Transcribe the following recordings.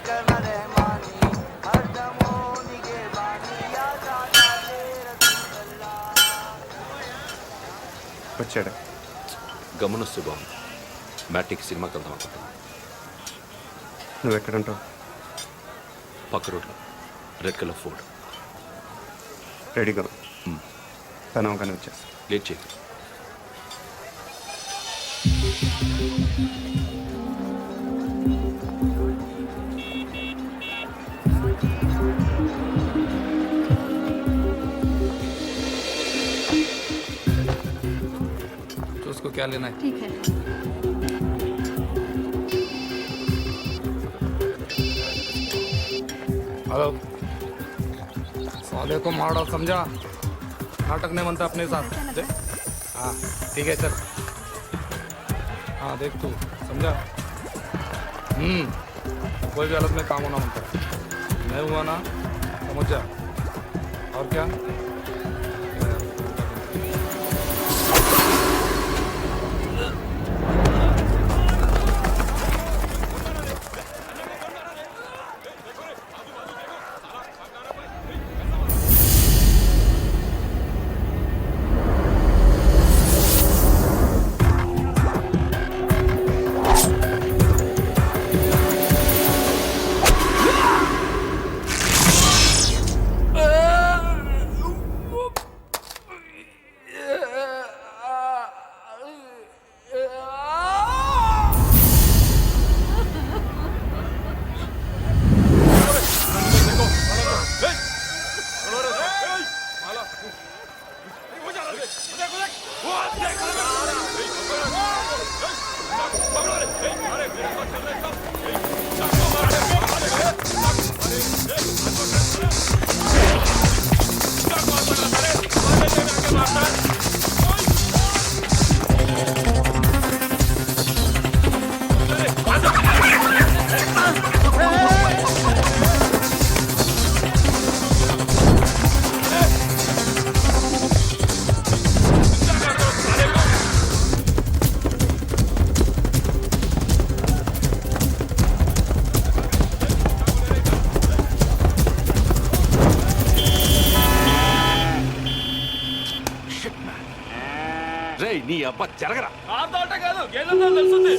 करना रहमानी हरदमो निगे बानी या जाना ले रसूलल्लाह వచ్చాడు. గమనిస్తూ బాగుంది. మ్యాటిక్ సినిమాకి వెళ్దాం అనుకుంటున్నాను. నువ్వు ఎక్కడంటావు? పక్క రోడ్లో రెడ్ కలర్ ఫోర్డ్. రెడీగా తనవగానే వచ్చేస్తా. లేట్ చేయకు. उसको क्या लेना है? ठीक है। हेलो साले को मारो समझा, नाटक नहीं बनता अपने साथ। हाँ ठीक है चल। हाँ देख तू समझा। कोई भी हालत में काम होना बनता है, नहीं हुआ ना समझ जा। और क्या నీ అబ్బా జరగరా. కాదు గేదెల్లో తెలుస్తుంది.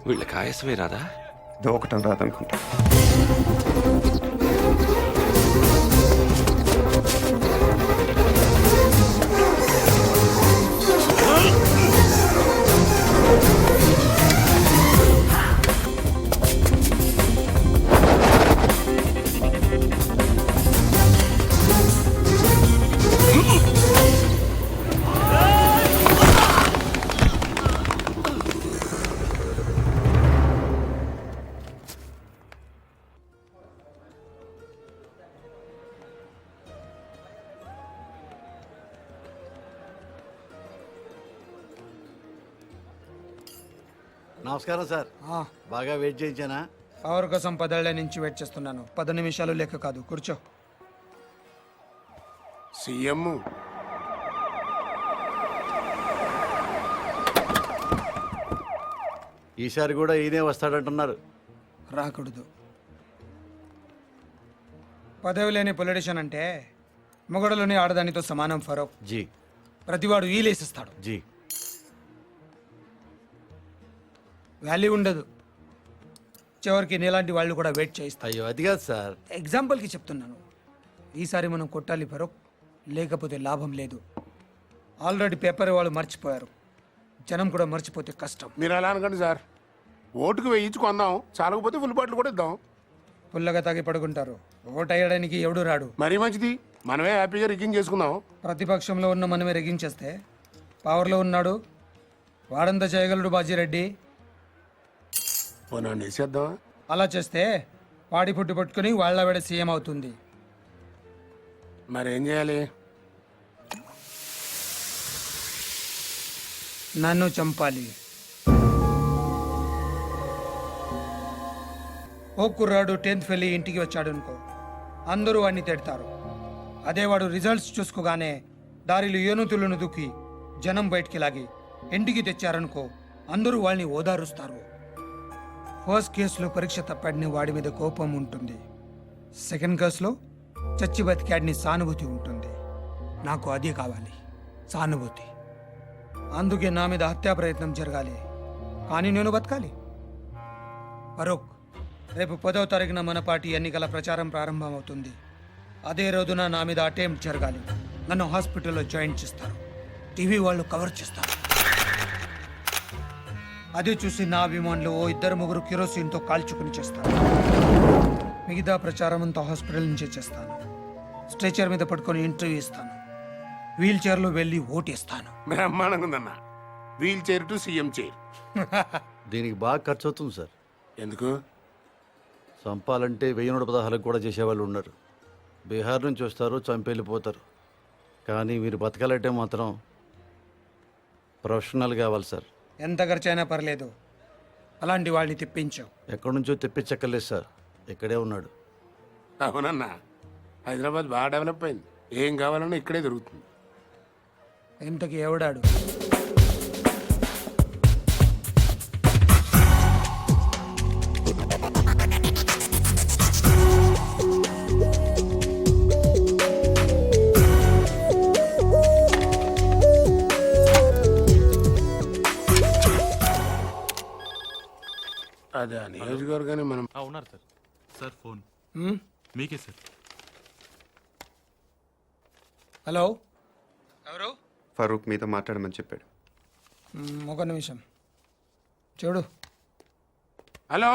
వీళ్ళకి ఆయాసమే రాదా? దూకటం రాదనుకుంటా. నమస్కారం సార్. బాగా వెయిట్ చేయించానా? పవర్ కోసం 10 ఏళ్ల నుంచి వెయిట్ చేస్తున్నాను. 10 నిమిషాలు లెక్క కాదు. కూర్చో. సీఎం ఈసారి కూడా ఈయనే వస్తాడంటున్నారు. రాకూడదు. పదవి లేని పొలిటీషియన్ అంటే మొగడలోని ఆడదానితో సమానం ఫరూక్. జీ ప్రతివాడు వీలేసిస్తాడు. జీ వాల్యూ ఉండదు. చివరికి నీలాంటి వాళ్ళు కూడా వెయిట్ చేయిస్తారు. అయ్యో అది కాదు సార్. ఎగ్జాంపుల్కి చెప్తున్నాను. ఈసారి మనం కొట్టాలి ఫరూక్, లేకపోతే లాభం లేదు. ఆల్రెడీ పేపర్ వాళ్ళు మర్చిపోయారు. జనం కూడా మర్చిపోతే కష్టం. మీరు అలా అనకండి సార్. ఓటుకు వేయించి కొందాం, చాలకపోతే ఫుల్ బాటిల్ కూడా ఇద్దాం. పుల్లగా తాగి పడుకుంటారు. ఓటు వేయడానికి ఎవడు రాడు. మరీ మంచిది, మనమే హ్యాపీగా రికింగ్ చేసుకుందాం. ప్రతిపక్షంలో ఉన్న మనమే రెగించేస్తే పవర్లో ఉన్నాడు వాడంతా చేయగలడు బాజీరెడ్డి. పోనా వేసేద్దామా? అలా చేస్తే వాడి పుట్టి పట్టుకుని వాళ్ళ వేడ సీఎం అవుతుంది. మరేం చేయాలి? నన్ను చంపాలి. ఓ కుర్రాడు 10th ఫెయిల్ అయ్యి ఇంటికి వచ్చాడు అనుకో, అందరూ వాడిని తిడతారు. అదే వాడు రిజల్ట్స్ చూసుకోగానే దారిలో ఏనుతులను దుక్కి జనం బయటికి లాగి ఇంటికి తెచ్చారనుకో, అందరూ వాళ్ళని ఓదారుస్తారు. ఫస్ట్ కేసులో పరీక్ష తప్పాడిని వాడి మీద కోపం ఉంటుంది. సెకండ్ కేసులో చచ్చి బతికాడిని సానుభూతి ఉంటుంది. నాకు అదే కావాలి, సానుభూతి. అందుకే నా మీద హత్యా ప్రయత్నం జరగాలి, కానీ నేను బతకాలి. ఫరూక్, రేపు 10వ తారీఖున మన పార్టీ ఎన్నికల ప్రచారం ప్రారంభమవుతుంది. అదే రోజున నా మీద అటెంప్ట్ జరగాలి. నన్ను హాస్పిటల్లో జాయిన్ చేస్తారు, టీవీ వాళ్ళు కవర్ చేస్తారు. అది చూసి నా అభిమానులు ఓ 2-3 కిరోసిన్తో కాల్చుకుని చేస్తారు. మిగతా ప్రచారం అంతా హాస్పిటల్ నుంచే చేస్తాను. స్ట్రెచర్ మీద పట్టుకొని ఇంటర్వ్యూ ఇస్తాను. వీల్ చైర్లో వెళ్ళి ఓటేస్తాను. బ్రహ్మాండంగా ఉందన్న. Wheel chair to CM chair. దీనికి బాగా ఖర్చు అవుతుంది సార్. ఎందుకు? చంపాలంటే 1116 కూడా చేసేవాళ్ళు ఉన్నారు. బీహార్ నుంచి వస్తారు, చంపెళ్ళిపోతారు. కానీ మీరు బతకాలంటే మాత్రం ప్రొఫెషనల్ కావాలి సార్. ఎంత ఖర్చైనా పర్లేదు, అలాంటి వాళ్ళని తెప్పించావు. ఎక్కడి నుంచో తెప్పించక్కర్లేదు సార్, ఇక్కడే ఉన్నాడు. అవునన్నా, హైదరాబాద్ బాగా డెవలప్ అయింది. ఏం కావాలన్నా ఇక్కడే దొరుకుతుంది. ఇంతకి ఎవడాడు? అదే ఆ నియోజకవర్గాన్ని మనం ఉన్నారు సార్. సార్ ఫోన్ హ్మ్? మీకే సార్. హలో, ఎవరు? ఫరూక్ మీతో మాట్లాడమని చెప్పాడు. ఒక నిమిషం చూడు. హలో,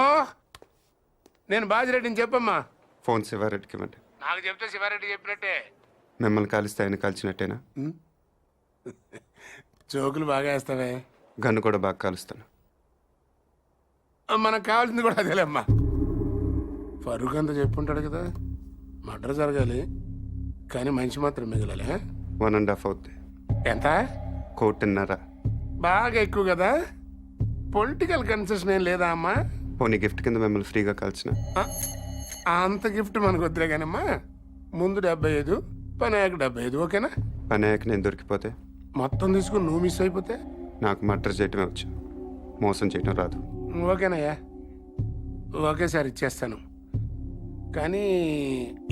నేను బాజిరెడ్డిని చెప్పమ్మా. ఫోన్ శివారెడ్డికి ఇవ్వండి. నాకు చెప్తే శివారెడ్డి చెప్పినట్టే. మిమ్మల్ని కాలిస్తే ఆయన కాల్చినట్టేనా? జోకులు బాగా వేస్తావే. గన్ను కూడా బాగా కాలుస్తాను. మనకు కావాల్సింది కూడా అదేలేమ్మా. ఫరూక్ అంతా చెప్పుంటాడు కదా, మర్డర్ జరగాలి కానీ మనిషి మాత్రం మిగలాలి. 1.5 అవుద్ది. ఎంత? 1.5. బాగా ఎక్కువ కదా. పొలిటికల్ కన్సెషన్ ఏం లేదా అమ్మా? పోనీ గిఫ్ట్ కింద మిమ్మల్ని ఫ్రీగా కాల్చిన. అంత గిఫ్ట్ మనకు వద్దులే కానమ్మా. ముందు 75, పని అయ్యాక 75, ఓకేనా? పని అయ్యాక నేను దొరికిపోతే, మొత్తం తీసుకుని నువ్వు మిస్ అయిపోతే నాకు మర్డర్ చేయటమే వచ్చు, మోసం చేయటం రాదు. ఓకేనయ్యా, ఒకేసారి ఇచ్చేస్తాను. కానీ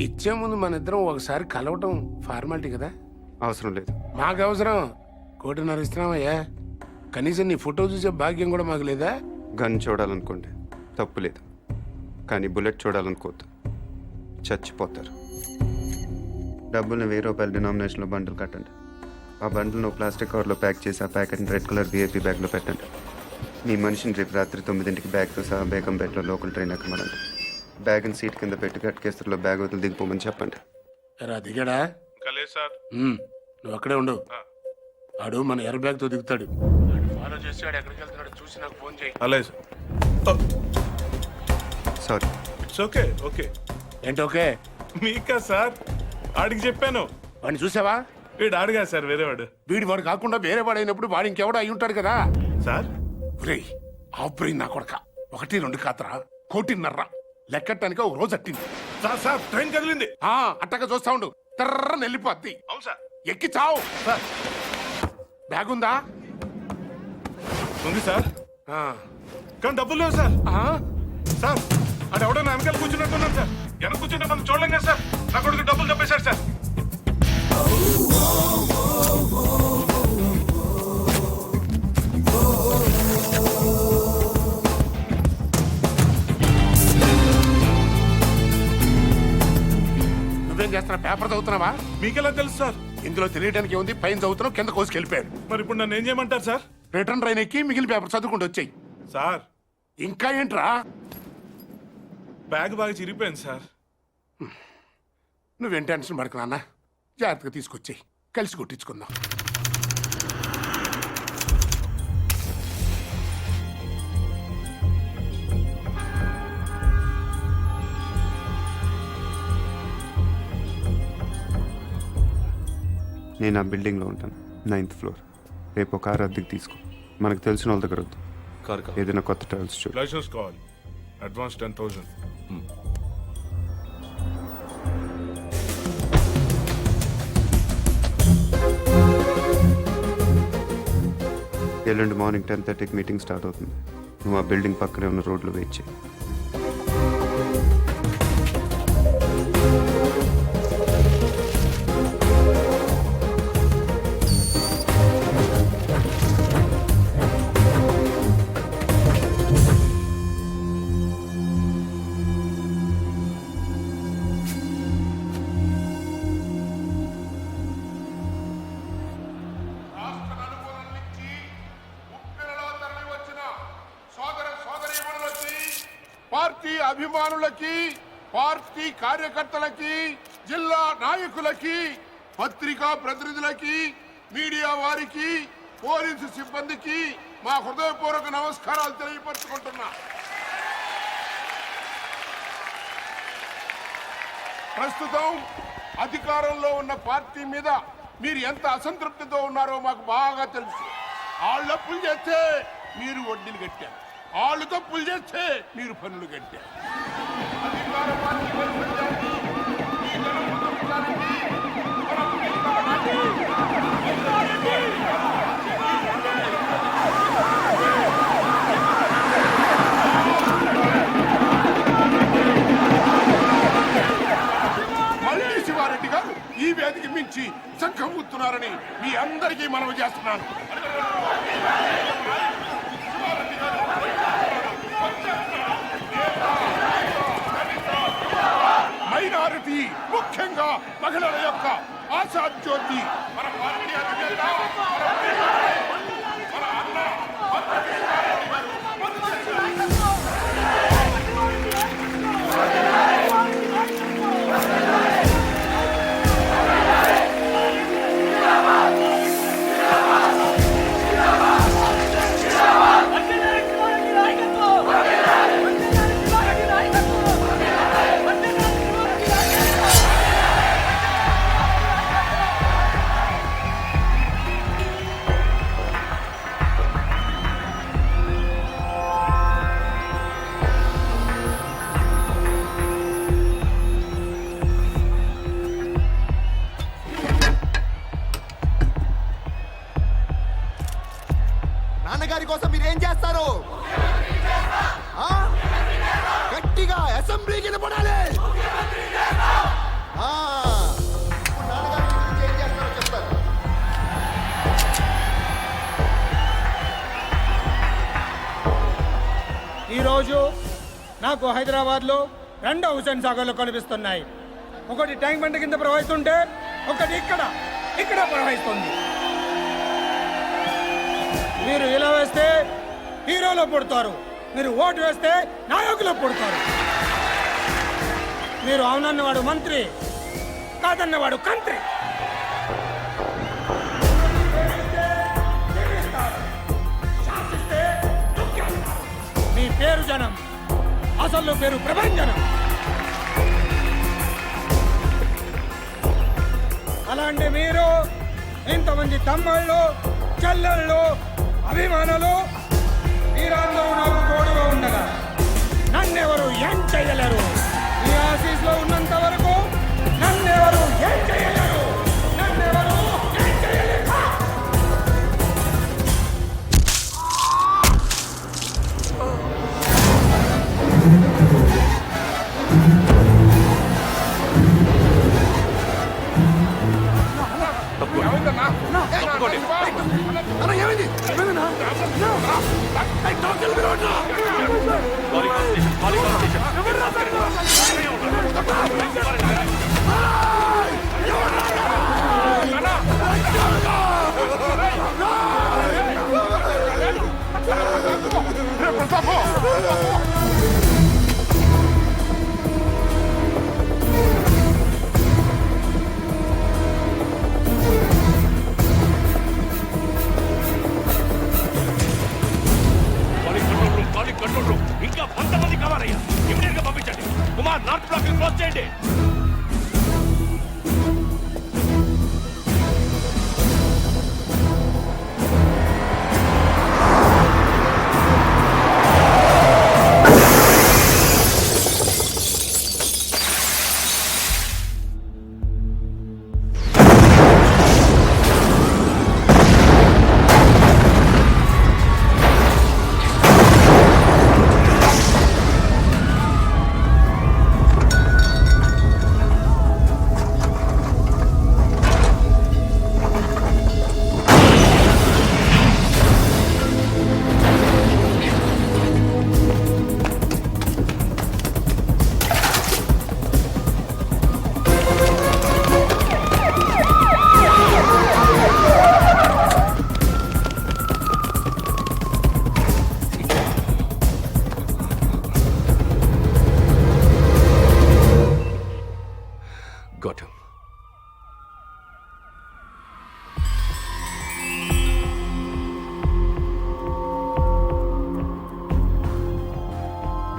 ఇచ్చే ముందు మన ఇద్దరం ఒకసారి కలవటం ఫార్మాలిటీ కదా. అవసరం లేదు. మాకు అవసరం. 1.5 ఇస్తున్నామయ్యా. కనీసం నీ ఫోటో చూసే భాగ్యం కూడా మాకు లేదా? గన్ చూడాలనుకోండి, తప్పు లేదు. కానీ బుల్లెట్ చూడాలనుకోవద్దు, చచ్చిపోతారు. డబ్బుల్ని 1000 రూపాయల డినామినేషన్లో బండిల్ కట్టండి. ఆ బండిల్ను ప్లాస్టిక్ కవర్లో ప్యాక్ చేసి ఆ ప్యాకెట్ని రెడ్ కలర్ VIP బ్యాగ్లో పెట్టండి. మీ మనిషిని రేపు రాత్రి 9ంటికి బ్యాగ్తో సహా బేగంపేటలో లోకల్ ట్రైన్ ఎక్కమనండి. బ్యాగ్ని సీట్ కింద పెట్టి గట్కేస్తలో బ్యాగ్ వదిలి దిగిపోమని చెప్పండి. రా దిగాడా? సార్ నువ్వు అక్కడే ఉండు. ఆడు మన ఎర్ర బ్యాగ్తో దిగుతాడు. ఫాలో చేసి ఎక్కడికి వెళ్తున్నాడు చూసి నాకు ఫోన్ చేయి. అలాగే sir. Sorry. It's okay. Okay ఏంటి ఓకే? మీకా సార్? ఆడికి చెప్పాను. వాడిని చూసావా? వీడు ఆడుగా సార్, వేరేవాడు. వాడు కాకుండా వేరే వాడు అయినప్పుడు వాడు ఇంకెవడో అయి ఉంటాడు కదా సార్. ఆపరేయి నా కొడక. 1-2 కాతరా, 1.5 లెక్కటానికి ఒక రోజు అట్టింది. సార్ సార్ ట్రైన్ కదిలింది. అట్టగా చూస్తా ఉండు, తర్రని వెళ్ళిపోద్ది. అవును సార్. ఎక్కి చావు. బ్యాగ్ ఉందా? ఉంది సార్, ఆ. కానీ డబ్బులు లేవు సార్. ఆ? సార్ అది ఎవడో నా వెనకాల కూర్చున్నట్టున్నాను సార్. వెనక కూర్చుంటే మనం చూడలేం కదా సార్. నా కొడుకు డబ్బులు తప్పేశారు సార్. నువ్వేం చేస్తున్నా? పేపర్ చదువుతున్నావా? మీకెలా తెలుసు సార్? ఇందులో తెలియడానికి ఉంది, పైన చదువుతున్నాం, కింద కోసుకు వెళ్ళిపోయాడు. మరి ఇప్పుడు నన్ను ఏం చేయమంటారు సార్? రిటర్న్ ట్రైన్ ఎక్కి మిగిలిన పేపర్ చదువుకుంటూ వచ్చాయి. సార్ ఇంకా ఏంట్రా? బ్యాగ్ బాగా చిరిగిపోయింది సార్. నువ్వేం టెన్షన్ పడకు నాన్న, జాగ్రత్తగా తీసుకొచ్చాయి, కలిసి కొట్టించుకుందాం. నేను ఆ బిల్డింగ్లో ఉంటాను, 9th ఫ్లోర్. రేపు కార్ అద్దెకి తీసుకో. మనకు తెలిసిన వాళ్ళ దగ్గర వద్దు, కార్ కావాలి. ఏదైనా కొత్త ట్రావెల్స్ చూడు. లైసెన్స్ కావాలి, అడ్వాన్స్ 10,000. ఎల్లుండి మార్నింగ్ 10:30కి మీటింగ్ స్టార్ట్ అవుతుంది. నువ్వు ఆ బిల్డింగ్ పక్కనే ఉన్న రోడ్లో వెయిట్ చేయి. రాష్ట్ర నలుమూలల నుంచి ఉప్పెనలో తరలి వచ్చిన సోదర సోదరీమణులకి, పార్టీ అభిమానులకి, పార్టీ కార్యకర్తలకి, జిల్లా నాయకులకి, పత్రికా ప్రతినిధులకి, మీడియా వారికి, పోలీసు సిబ్బందికి మా హృదయపూర్వక నమస్కారాలు తెలియపరుచుకుంటున్నా. ప్రస్తుతం అధికారంలో ఉన్న పార్టీ మీద మీరు ఎంత అసంతృప్తితో ఉన్నారో మాకు బాగా తెలుసు. వాళ్ళు అప్పులు చేస్తే మీరు వడ్డీలు కట్టారు, వాళ్ళు తప్పులు చేస్తే మీరు పన్నులు కట్టారు. అధికార పార్టీ వైఫల్యాన్ని, మీ దురదృష్టానికి మనం మళ్ళీ శివారెడ్డి గారు ఈ వేదిక మించి చక్కముతున్నారని మీ అందరికీ మనవి చేస్తున్నాను. మైనారిటీ, ముఖ్యంగా మహిళల యొక్క ఆశా జ్యోతి మన పార్టీ అధినేత, మన అన్న శివారెడ్డి గారు నాన్నగారి కోసం మీరేం చేస్తారు? ఆ? గట్టిగా అసెంబ్లీకి నిలబడాలి. ఆ. ఇప్పుడు నాన్నగారి గురించి ఏం చేస్తారో చెప్తారు. ఈరోజు నాకు హైదరాబాద్లో 2 హుసేన్ సాగర్లు కనిపిస్తున్నాయి. ఒకటి ట్యాంక్ బండ్ కింద ప్రవహిస్తుంటే, ఒకటి ఇక్కడ ప్రవహిస్తుంది. మీరు ఇలా వేస్తే హీరోలో పుడతారు, మీరు ఓటు వేస్తే నాయకులో పుడతారు. మీరు అవునన్నవాడు మంత్రి, కాదన్నవాడు కంత్రి. మీ పేరు జనం, అసలు పేరు ప్రభంజనం. అలాంటి మీరు ఇంతమంది తమ్ముళ్ళు, చెల్లెళ్ళు, అభిమానులు మీరందరూ నాకు తోడుగా ఉండగా నన్నెవరు ఏం చేయలేరు. మీ ఆఫీస్లో ఉన్నంత వరకు నన్నెవరు ఏం చేయలేరు. నన్నెవరు ఏం చేయలేరు. తప్పుకోండి. అన్న ఏమైంది?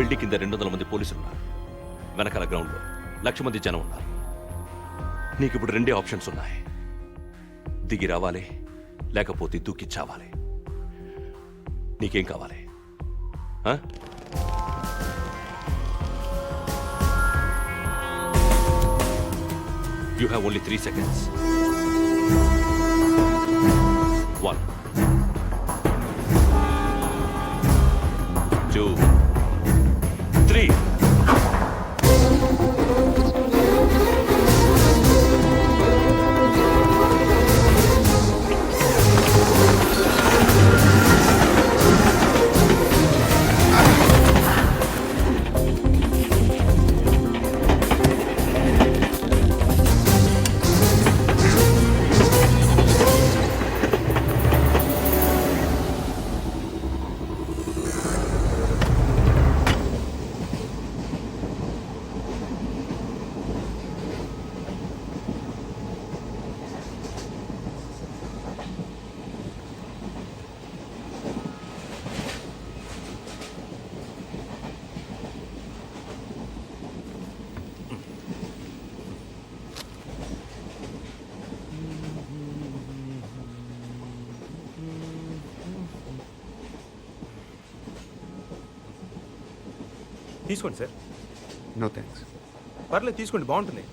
బిల్డింగ్ కింద 200 మంది పోలీసులు ఉన్నారు. వెనకాల గ్రౌండ్లో 1,00,000 మంది జనం ఉన్నారు. నీకు ఇప్పుడు 2 ఆప్షన్స్ ఉన్నాయి. దిగి రావాలి, లేకపోతే దూకి చావాలి. నీకేం కావాలి? You have only 3 seconds. 1, 2, 3. తీసుకోండి సార్. No thanks. పర్లేదు తీసుకోండి, బాగుంటుంది.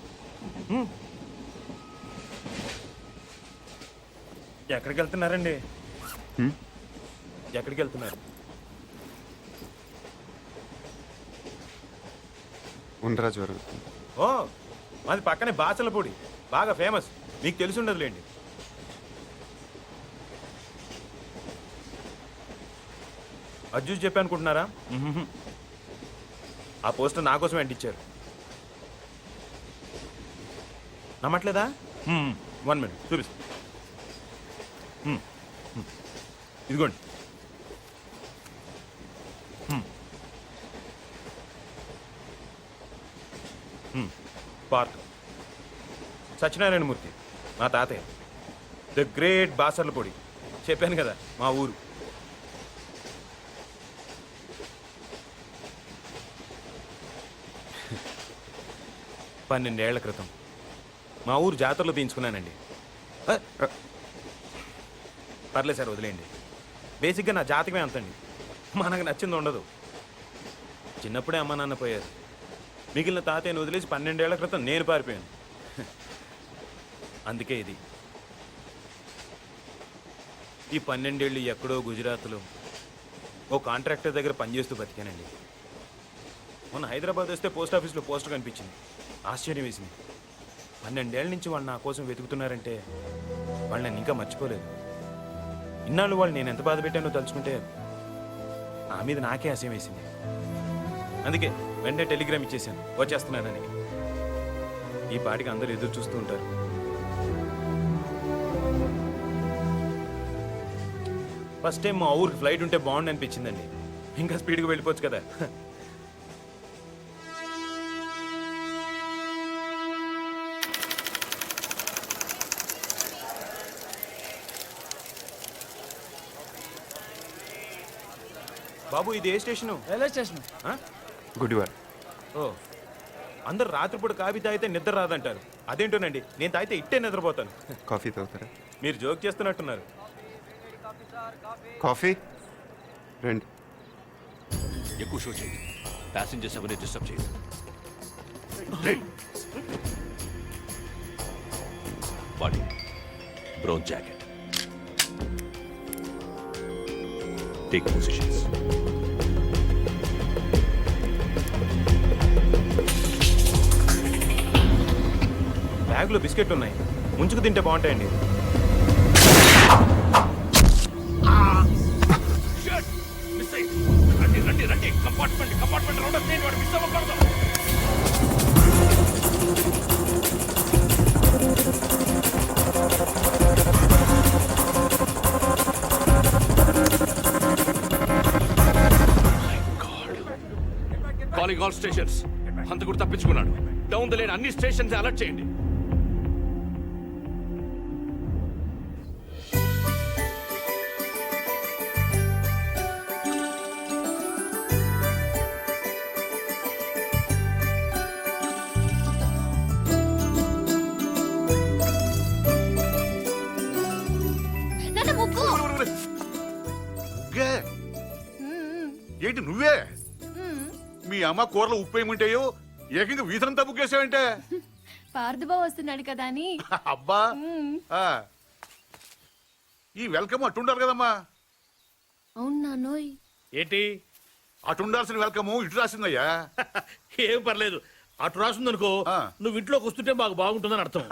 ఎక్కడికి వెళ్తున్నారండి? ఎక్కడికి వెళ్తున్నారు? ఉండరాజవరం. ఓ, మాది పక్కనే బాచలపూడి, బాగా ఫేమస్. మీకు తెలిసి ఉండదులేండి. అది చూసి చెప్పి అనుకుంటున్నారా? ఆ పోస్టర్ నా కోసం అంటించారు. నమ్మట్లేదా? 1 మినిట్ చూపిస్తా. ఇదిగోండి. పార్క్ సత్యనారాయణమూర్తి మా తాతయ్య, ద గ్రేట్ బాసర్లపొడి. చెప్పాను కదా మా ఊరు. పన్నెండేళ్ల క్రితం మా ఊరు జాతరలో తీయించుకున్నానండి. పర్లేదు సార్, వదిలేయండి. బేసిక్గా నా జాతకమే అంతండి. మనకు నచ్చింది ఉండదు. చిన్నప్పుడే అమ్మ నాన్న పోయారు. మిగిలిన తాతయ్యను వదిలేసి 12 ఏళ్ల క్రితం నేను పారిపోయాను. అందుకే ఇది. ఈ 12 ఏళ్ళు ఎక్కడో గుజరాత్లో ఓ కాంట్రాక్టర్ దగ్గర పనిచేస్తూ బతికానండి. మొన్న హైదరాబాద్ వస్తే పోస్ట్ ఆఫీస్లో పోస్టర్ కనిపించింది. ఆశ్చర్యం వేసింది. 12 ఏళ్ళ నుంచి వాళ్ళు నా కోసం వెతుకుతున్నారంటే వాళ్ళు నన్ను ఇంకా మర్చిపోలేదు. ఇన్నాళ్ళు వాళ్ళు నేను ఎంత బాధ పెట్టానో తలుచుకుంటే నా మీద నాకే అసహ్యం వేసింది. అందుకే వెంటనే టెలిగ్రామ్ ఇచ్చేసాను వచ్చేస్తున్నానని. ఈ పాటికి అందరూ ఎదురు చూస్తూ ఉంటారు. ఫస్ట్ టైం మా ఊరికి ఫ్లైట్ ఉంటే బాగుండు అనిపించిందండి. ఇంకా స్పీడ్గా వెళ్ళిపోవచ్చు కదా. బాబు ఇది ఏ స్టేషను? Railway station. గుడివాడ. ఓ, అందరు రాత్రిపూట కాఫీ తాగితే నిద్ర రాదంటారు. అదేంటోనండి, నేను తాగితే ఇట్టే నిద్రపోతాను. కాఫీ తాగుతారా? మీరు జోక్ చేస్తున్నట్టున్నారు. కాఫీ రండి. ఎక్కువ షో చేయండి. ప్యాసింజర్స్ ఎవరిని డిస్టర్బ్ చేయండి. Body brown jacket. Take positions. బ్యాగ్లో బిస్కెట్లు ఉన్నాయి, ముంచుకు తింటే బాగుంటాయండి. Calling all stations. హంతకుడు తప్పించుకున్నాడు. డౌన్ ద లేన్ అన్ని స్టేషన్స్ అలర్ట్ చేయండి. ముగ్గే ఏంటి నువ్వే మీ అమ్మ కూరలో ఉప్పు ఏముంటాయో ఏకంగా వీధంతా ముగ్గేసావంటే పార్థబాబు వస్తున్నాడు కదా అని. అబ్బా ఆ. ఈ వెల్కమ్ అట్టుండాలి కదమ్మా. అవును నాన్నోయ్. ఏంటి అటుండాల్సిన వెల్కమ్ ఇటు రాసిందయ్యా. ఏం పర్లేదు. అటు రాసిందనుకో నువ్వు ఇంట్లోకి వస్తుంటే మాకు బాగుంటుందని అర్థం.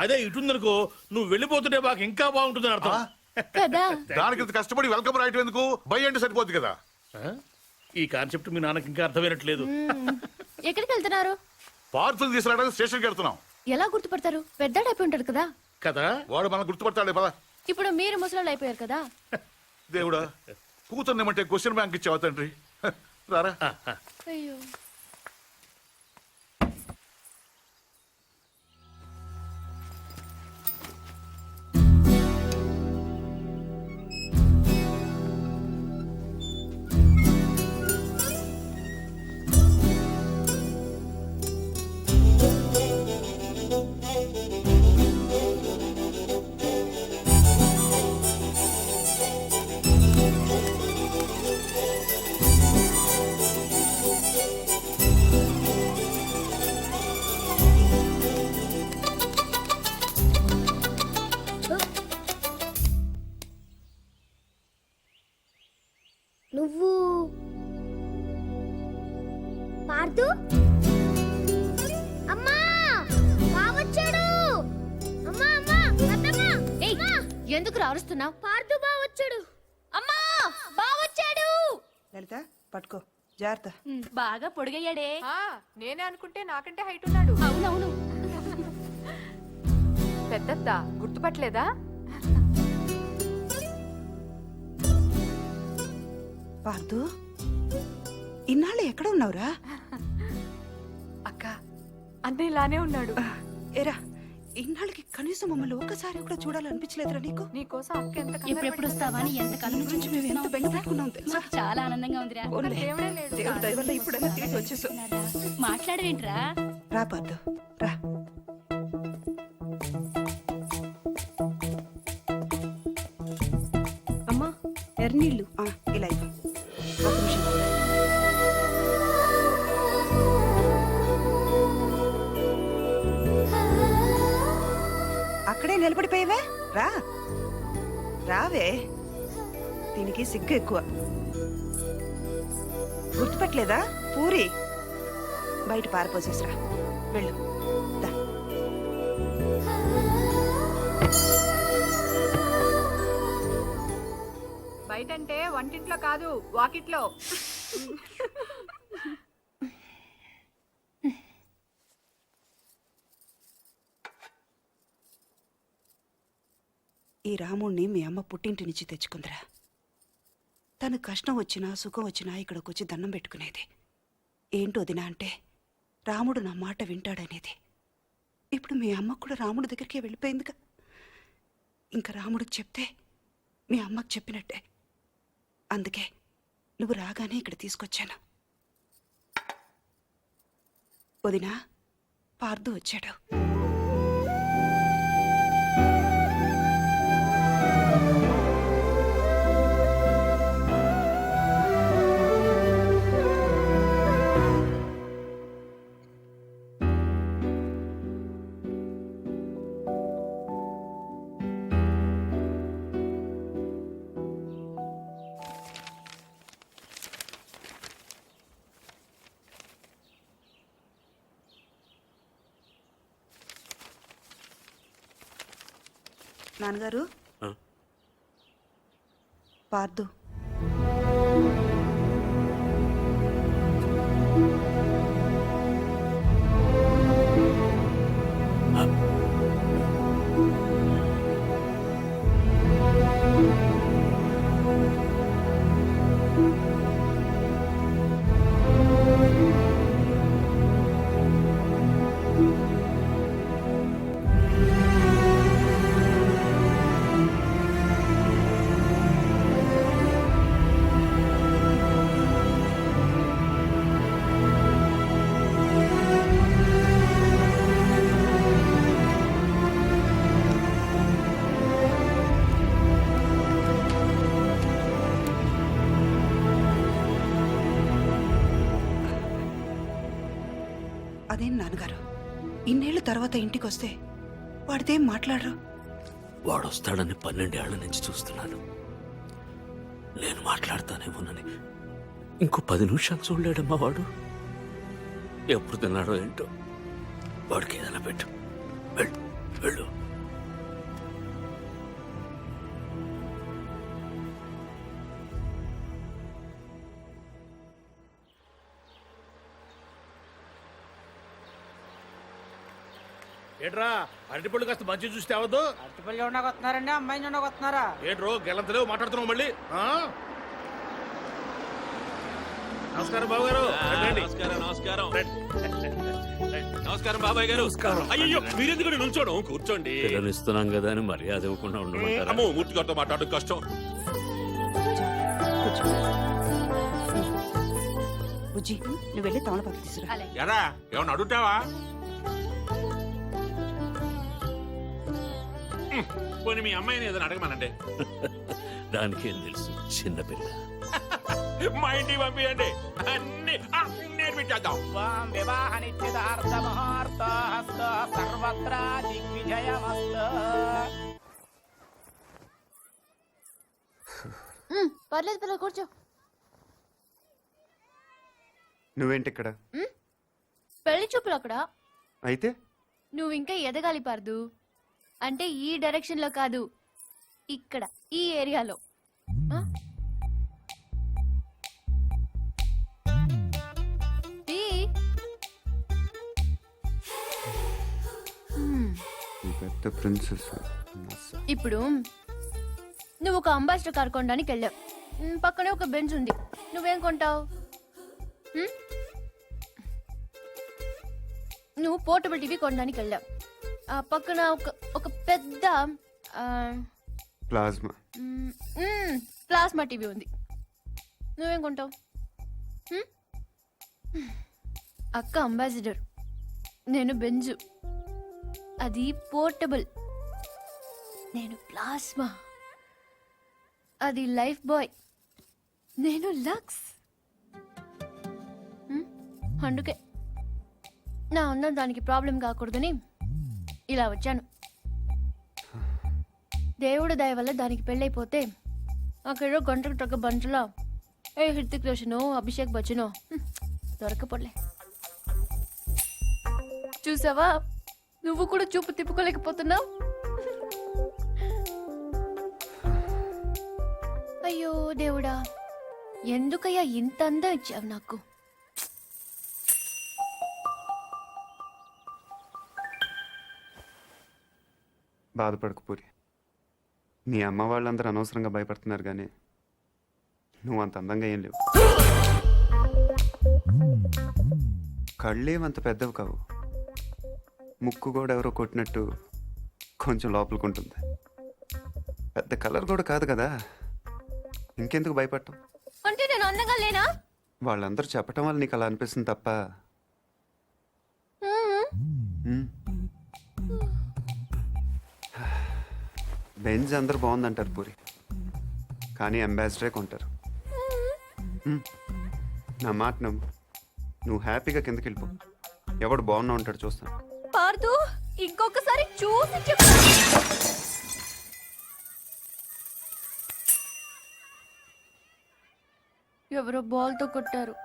అదే ఇటుందనుకో నువ్వు వెళ్ళిపోతుంటే మాకు ఇంకా బాగుంటుందని అర్థం కదా. దానికి ఇంత కష్టపడి వెల్కమ్ రాయటం ఎందుకు? బై అంటే సరిపోద్ది కదా. ఈ కాన్సెప్ట్ మీ నాన్నకి ఇంకా అర్థమైనట్లేదు. ఎక్కడికి వెళ్తున్నారు? పార్సల్ తీసుకురావడానికి స్టేషన్కి వెళ్తున్నాం. ఎలా గుర్తుపడతారు? పెద్దడైపోయి ఉంటాడు కదా. కదా వాడు మనం గుర్తుపడతాడే పద. ఇప్పుడు మీరు ముసలాళ్ళు అయిపోయారు కదా. దేవుడా కూతుర్నేమంటే క్వశ్చన్ బ్యాంక్ ఇచ్చావా తండ్రి. రారా. అయ్యో. నువ్వు పార్దు అమ్మా బావొచ్చాడు. అమ్మా అమ్మా అత్తమ్మ. ఏయ్, ఎందుకు అరుస్తున్నావు? పార్దు బావొచ్చాడు. అమ్మా బావొచ్చాడు. లలిత పట్టుకో జాగ్రత్త. బాగా పొడిగయ్యాడే. నేనే అనుకుంటే నాకంటే హైట్ ఉన్నాడు. అవునవును. పెద్దత్త గుర్తుపట్టలేదా? పార్దు ఇన్నాళ్ళు ఎక్కడ ఉన్నావురా? అక్క అన్నయ్య ఇలానే ఉన్నాడు. ఏరా ఇన్నాళ్ళకి కనీసం మమ్మల్ని ఒక్కసారి కూడా చూడాలనిపించలేదురా నీకు? నీకోసం అక్క ఎంత ఎప్పుడెప్పుడు వస్తావా అని ఎంత కళ్ళ నుంచి మేము ఎంత బెంగ పెట్టుకున్నాం తెలుసా? చాలా ఆనందంగా ఉందిరా. దేవుడి దయ వల్ల ఇప్పుడైనా తిరిగి వచ్చేసాం. మాట్లాడవేంట్రా? రా పార్దు రా. అమ్మా ఎర్నీళ్ళు. ఇలా ఇవ్వు. ఒక నిమిషం. అక్కడే నిలబడిపోయావే రా. రావే. దీనికి సిగ్గు ఎక్కువ. గుర్తుపట్టలేదా? పూరి బయట పారిపోసేసిరా. వెళ్ళు దా. బయటంటే వంటింట్లో కాదు వాకిట్లో. ఈ రాముణ్ణి మీ అమ్మ పుట్టింటి నుంచి తెచ్చుకుందిరా. తను కష్టం వచ్చినా సుఖం వచ్చినా ఇక్కడికి వచ్చి దండం పెట్టుకునేది. ఏంటో దినా అంటే రాముడు నా మాట వింటాడనేది. ఇప్పుడు మీ అమ్మ కూడా రాముడి దగ్గరికే వెళ్ళిపోయిందిగా. ఇంకా రాముడికి చెప్తే మీ అమ్మకు చెప్పినట్టే. అందుకే నువ్వు రాగానే ఇక్కడ తీసుకొచ్చాను. వదినా పార్దు వచ్చాడు. నాన్నగారు పార్దు. అదేం నాన్నగారు, ఇన్నేళ్ల తర్వాత ఇంటికి వస్తే వాడితేం మాట్లాడరు? వాడు వస్తాడని 12 ఏళ్ల నుంచి చూస్తున్నాను. నేను మాట్లాడతానేమోనని ఇంకో 10 నిమిషాలు చూడలేడమ్మా వాడు. ఎప్పుడు తిన్నాడో ఏంటో. వాడికి ఏదైనా పెట్టు. వెళ్ళు వెళ్ళు. ఏట్రా అరటిపళ్ళు కాస్త మంచి చూస్తే అవద్దు. అరటిపల్లి ఉండకు వస్తున్నారండి, అమ్మాయిని ఉండకు వస్తున్నారా? ఏట్రో గెలంతలేవు మాట్లాడుతున్నావు మళ్ళీ. ఆ? నమస్కారం బాబు గారు. రండి. నమస్కారం బాబాయ్ గారు. అయ్యో మీరెందుకు నిల్చోడం? కూర్చోండి. పిల్లనిస్తున్నాం కదా అని మర్యాద ఇవ్వకుండా ఉండమంటారా? అమ్మో మూర్తి గారితో మాట్లాడడం కష్టం. బుజ్జి, నువ్వు వెళ్ళి తమలపాకు తీసుకురా. ఎరా ఏమన్నా అడుగుతావా? పోనీ మీ అమ్మాయిని ఏదైనా అడగమనండి. దానికేం తెలుసు, చిన్నపిల్ల. మా ఇంటికి పంపించండి, అన్ని నేర్పించేద్దాం. వివాహ నిశ్చితార్థ ముహూర్తోస్తు సర్వత్రా దిగ్విజయమస్తు. పర్లేదు పిల్ల, కూర్చో. నువ్వేంటి ఇక్కడ? పెళ్లి చూపులు అక్కడ. అయితే నువ్వు ఇంకా ఎదగాలి పార్దు. అంటే ఈ డైరెక్షన్ లో కాదు, ఇక్కడ ఈ ఏరియాలో. పెద్ద ప్రిన్సెస్. ఇప్పుడు నువ్వు ఒక అంబాసిడర్ కార్ కొనడానికి వెళ్ళావు. పక్కనే ఒక బెంచ్ ఉంది. నువ్వేం కొంటావు? నువ్వు పోర్టబుల్ టీవీ కొనడానికి వెళ్ళావు. ఆ పక్కన ఒక పెద్ద ప్లాస్మా ప్లాస్మా టీవీ ఉంది. నువ్వేం కొంటావు? అక్క అంబాసిడర్, నేను బెంజు. అది పోర్టబుల్. నేను ప్లాస్మా. అది లైఫ్ బాయ్. నేను లక్స్. అందుకే నా ఉన్న దానికి ప్రాబ్లం కాకూడదని ఇలా వచ్చాను. దేవుడు దయ వల్ల దానికి పెళ్ళైపోతే అక్కడ గంటకు తగ్గ బంటలో ఏ హృతిక్ రోషనో అభిషేక్ బచ్చనో దొరకపోలే. చూసావా, నువ్వు కూడా చూపు తిప్పుకోలేకపోతున్నావు. అయ్యో దేవుడా, ఎందుకయ్యా ఇంత అందం ఇచ్చావు నాకు? బాధపడకు పూరి. నీ అమ్మ వాళ్ళందరూ అనవసరంగా భయపడుతున్నారు, కానీ నువ్వు అంత అందంగా ఏం లేవు. కళ్ళేమంత పెద్దవి కావు. ముక్కు కూడా ఎవరో కొట్టినట్టు కొంచెం లోపలికి పెద్ద కలర్ కూడా కాదు కదా, ఇంకెందుకు భయపడటం? అంటే నేను అందంగా లేనా? వాళ్ళందరూ చెప్పటం వల్ల నీకు అలా అనిపిస్తుంది తప్ప. బెంజ్ అందరు బాగుందంటారు పూరి, కానీ అంబాసిడరే కొంటారు. నా మాట నమ్ము. నువ్వు హ్యాపీగా కిందకి వెళ్ళిపో. ఎవడు బాగున్నా ఉంటాడు, చూస్తాను. పార్దు, ఇంకొకసారి చూసి చెప్పు. ఎవరో బాల్తో కొట్టారు.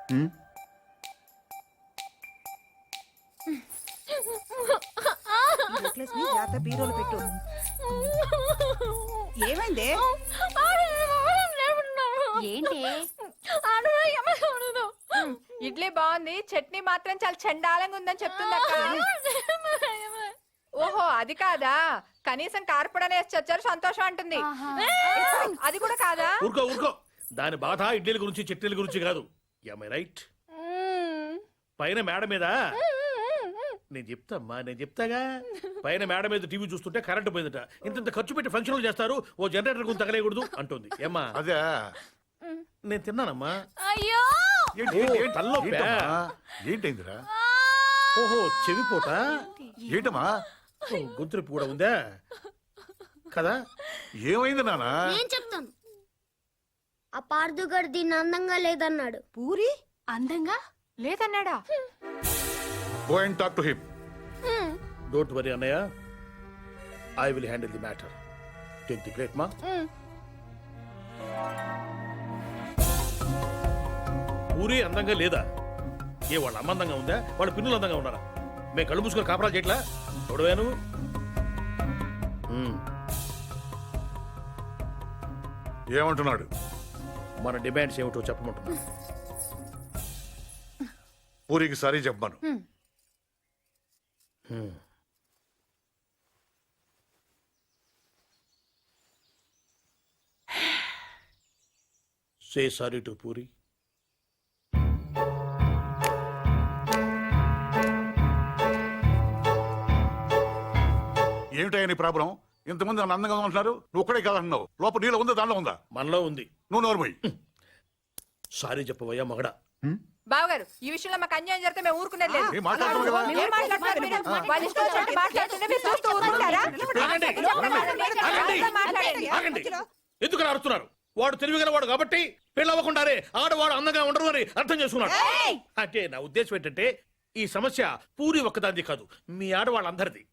బీరోలు పెట్టు. ఏమైంది? ఏంటి? ఇడ్లీ బాగుంది, చట్నీ మాత్రం చాలా చండాలంగా ఉందని చెప్తుంది అక్క. ఓహో అది కాదా, కనీసం కార్పొడనే వచ్చారు సంతోషం అంటుంది. అది కూడా కాదా? ఊరుకో ఊరుకో. దాని బాధ ఇడ్లీల గురించి చట్నీల గురించి కాదు. రైట్? పైన మేడ మీద నేను చెప్తామ్మా, నేను చెప్తాగా. పైన మేడ మీద టీవీ చూస్తుంటే కరెంట్ పోయిందట. ఇంత ఖర్చు పెట్టి ఫంక్షన్లు చేస్తారు, ఓ జనరేటర్ గురించి తగలేయకూడదు అంటుంది. ఏమ్మా? అదే నేను తిన్నానమ్మా. అయ్యో ఏంటైందిరా? ఓహో చెవిపోట. ఏంటమ్మా? గొంతునొప్పి కూడా ఉందా కదా? ఏమైంది నానా? నేను చెప్తాను. ఆ పార్దుగాడు దీన్ని అందంగా లేదన్నాడు. పూరి అందంగా లేదన్నాడా? Go and talk to him. Don't worry అన్నయ్య, I will handle the matter. Take the plate మా. పూరి అందంగా లేదా? ఏ వాళ్ళ అమ్మ అందంగా ఉందా, వాళ్ళ పిన్నులు అందంగా ఉన్నారా? మేము కళ్ళు మూసుకొని కాపరాలు చేయట్లా? చూడవే నువ్వు. ఏమంటున్నాడు? మన డిమాండ్స్ ఏమిటో చెప్పమంటున్నా. పూరికి సారీ చెప్పాను. Say sorry to puri. ఏమిటయ్యా నీ ప్రాబ్లం? ఇంతమంది నన్ను అందంగా ఉంటున్నారు, నువ్వు ఒక్కడే కాదంటున్నావు. లోపల నీలో ఉందా, దానిలో ఉందా? మనలో ఉంది. నువ్వు నోరుమోయ్. సారీ చెప్పవయ్యా మగడా. బావగారు, ఈ విషయంలో మాకు అన్యాయం జరిగితే మేము ఊరుకునేది లేదు. ఏం మాట్లాడుతున్నావు కదా? ఏం మాట్లాడుతున్నారు మీరు? వాళ్ళ ఇష్టం వచ్చినట్టు మాట్లాడుతుంటే మీరు చూస్తూ ఊరుకుంటారా? ఆగండి, ఆగండి, ఆగండి. ఎందుకు అరుస్తున్నారు? వాడు తెలివిగలవాడు కాబట్టి పెళ్ళవ్వకుండానే ఆడవాడు అందంగా ఉండరు అని అర్థం చేసుకున్నాడు. అంటే నా ఉద్దేశం ఏంటంటే ఈ సమస్య పూరి ఒక్కదాంది కాదు, మీ ఆడవాళ్ళందరిది.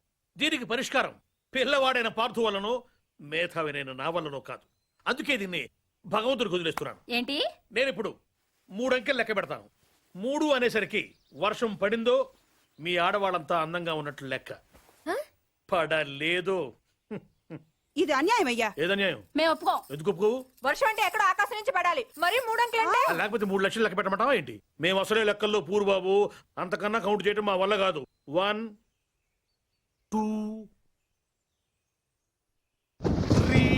దీనికి పరిష్కారం పిల్లవాడైన పార్థు వల్లనో మేధావినైన నా వల్లనో కాదు. అందుకే దీన్ని భగవంతుడికి వదిలేస్తున్నాను. ఏంటి? నేను ఇప్పుడు 3 అంకెలు లెక్క పెడతాను. 3 అనేసరికి వర్షం పడిందో మీ ఆడవాళ్ళంతా అందంగా ఉన్నట్లు లెక్క. పడలేదు. ఇది అన్యాయం అయ్యా. ఏదన్యాయం? మేము ఒప్పుకోం. ఎందుకు ఒప్పుకోవు? వర్షం అంటే ఎక్కడో ఆకాశం నుంచి పడాలి, మరి 3 అంకెలు అంటే లేకపోతే 3 లక్షలు లెక్క పెట్టమంటావా ఏంటి? మేము అసలే లెక్కల్లో పూర్బాబు, అంతకన్నా కౌంట్ చేయడం మా వల్ల కాదు. 1 2 3